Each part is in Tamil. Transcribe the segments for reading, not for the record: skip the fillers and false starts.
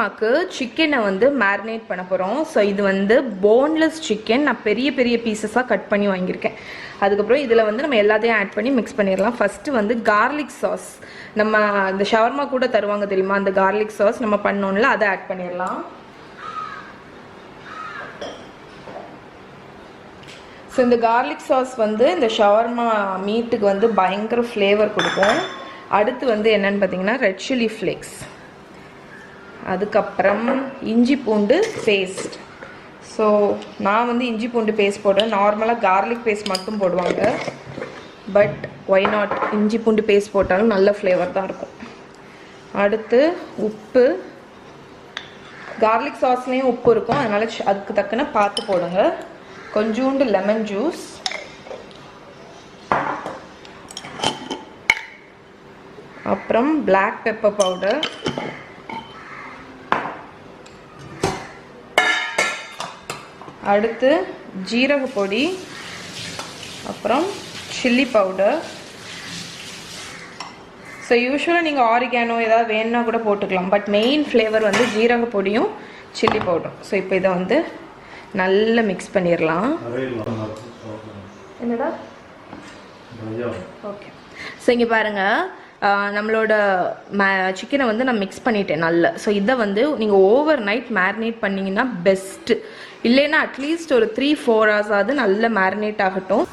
சிக்கனை வந்து மேரினேட் பண்ண போகிறோம். ஸோ இது வந்து போன்லெஸ் சிக்கன். நான் பெரிய பெரிய பீசஸாக கட் பண்ணி வாங்கியிருக்கேன். அதுக்கப்புறம் இதில் வந்து நம்ம எல்லாத்தையும் ஆட் பண்ணி மிக்ஸ் பண்ணிடலாம். ஃபஸ்ட்டு வந்து கார்லிக் சாஸ், நம்ம இந்த ஷவர்மா கூட தருவாங்க தெரியுமா, அந்த கார்லிக் சாஸ் நம்ம பண்ணோம்ல, அதை ஆட் பண்ணிடலாம். ஸோ இந்த கார்லிக் சாஸ் வந்து இந்த ஷவர்மா மீட்டுக்கு வந்து பயங்கர ஃப்ளேவர் கொடுக்கும். அடுத்து வந்து என்னென்னு பார்த்தீங்கன்னா ரெட் சில்லி ஃப்ளேக்ஸ், அதுக்கப்புறம் இஞ்சி பூண்டு பேஸ்ட். ஸோ நான் வந்து இஞ்சி பூண்டு பேஸ்ட் போடுறேன். நார்மலாக கார்லிக் பேஸ்ட் மட்டும் போடுவாங்க, பட் ஒய் நாட், இஞ்சி பூண்டு பேஸ்ட் போட்டாலும் நல்ல ஃப்ளேவர் தான் இருக்கும். அடுத்து உப்பு, கார்லிக் சாஸ்லேயும் உப்பு இருக்கும், அதனால் அதுக்கு தக்கன பார்த்து போடுங்க. கொஞ்சோண்டு லெமன் ஜூஸ், அப்புறம் பிளாக் பெப்பர் பவுடர், அடுத்து ஜீரக பொடி, அப்புறம் சில்லி பவுடர். ஸோ யூஸ்வலாக நீங்கள் ஆரிகானோ ஏதாவது வேணுன்னா கூட போட்டுக்கலாம், பட் மெயின் ஃப்ளேவர் வந்து ஜீரக பொடியும் சில்லி பவுடரும். ஸோ இப்போ இதை வந்து நல்லா மிக்ஸ் பண்ணிடலாம். என்னடா ஓகே. ஸோ இங்கே பாருங்கள், நம்மளோட சிக்கனை வந்து நான் மிக்ஸ் பண்ணிட்டேன் நல்லா. ஸோ இதை வந்து நீங்கள் ஓவர் நைட் மேரினேட் பண்ணிங்கன்னா பெஸ்ட்டு. இல்லைன்னா அட்லீஸ்ட் ஒரு 3-4 hours ஆகுது நல்லா மேரினேட் ஆகட்டும்.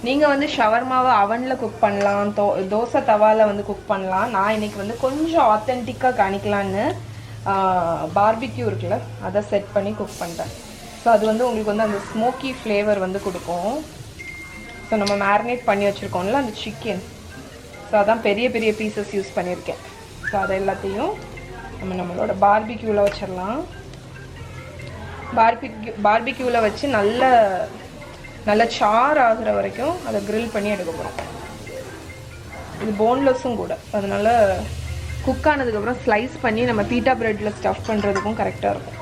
நீங்கள் வந்து ஷவர்மாவை அவனில் குக் பண்ணலாம், தோசை தவாவில் வந்து குக் பண்ணலாம். நான் இன்றைக்கி வந்து கொஞ்சம் ஆத்தென்டிக்காக காணிக்கலான்னு பார்பிக்யூ இருக்குல்ல, அதை செட் பண்ணி குக் பண்ணுறேன். ஸோ அது வந்து உங்களுக்கு வந்து அந்த ஸ்மோக்கி ஃப்ளேவர் வந்து கொடுக்கும். ஸோ நம்ம மேரினேட் பண்ணி வச்சுருக்கோம்ல அந்த சிக்கன், ஸோ அதான் பெரிய பெரிய பீசஸ் யூஸ் பண்ணியிருக்கேன். ஸோ அதை எல்லாத்தையும் நம்மளோட பார்பிக்யூவில் வச்சிடலாம். பார்பிக்யூவில் வச்சு நல்ல சார் ஆகுற வரைக்கும் அதை கிரில் பண்ணி எடுக்க போகிறோம். இது போன்லெஸ்ஸும் கூட, அதனால் குக் ஆனதுக்கப்புறம் ஸ்லைஸ் பண்ணி நம்ம பீட்டா ப்ரெட்டில் ஸ்டஃப் பண்ணுறதுக்கும் கரெக்டாக இருக்கும்.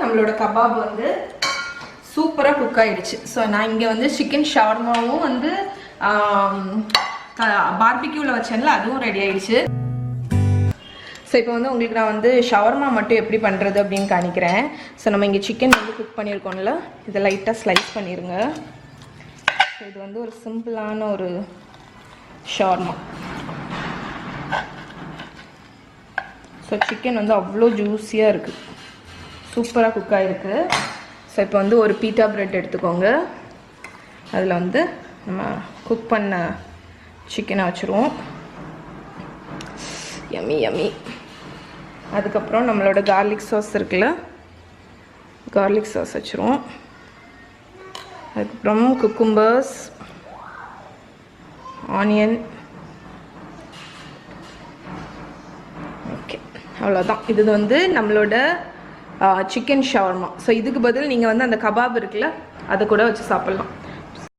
நம்மளோட கபாப் வந்து சூப்பராக குக் ஆகிடுச்சு. ஸோ நான் இங்கே வந்து சிக்கன் ஷவர்மாவும் வந்து பார்பிக்யூவில் வச்சேன்ல, அதுவும் ரெடி ஆகிடுச்சு. ஸோ இப்போ வந்து உங்களுக்கு நான் வந்து ஷவர்மா மட்டும் எப்படி பண்ணுறது அப்படின்னு காணிக்கிறேன். ஸோ நம்ம இங்கே சிக்கன் வந்து குக் பண்ணியிருக்கோம்ல, இதை லைட்டாக ஸ்லைஸ் பண்ணிடுங்க. ஸோ இது வந்து ஒரு சிம்பிளான ஒரு ஷவர்மா. ஸோ சிக்கன் வந்து அவ்வளோ ஜூஸியாக இருக்குது, சூப்பராக குக் ஆகிருக்கு. ஸோ இப்போ வந்து ஒரு பீட்டா ப்ரெட் எடுத்துக்கோங்க, அதில் வந்து நம்ம குக் பண்ண சிக்கனை வச்சுருவோம். Yummy yummy. அதுக்கப்புறம் நம்மளோட கார்லிக் சாஸ் இருக்குல்ல, கார்லிக் சாஸ் வச்சுருவோம். அதுக்கப்புறம் குக்கும்பர்ஸ், ஆனியன். ஓகே, அவ்வளோதான். இது வந்து நம்மளோட சிக்கன் ஷவர்மா. ஸோ இதுக்கு பதில் நீங்கள் வந்து அந்த கபாப் இருக்குல்ல, அதை கூட வச்சு சாப்பிட்லாம்.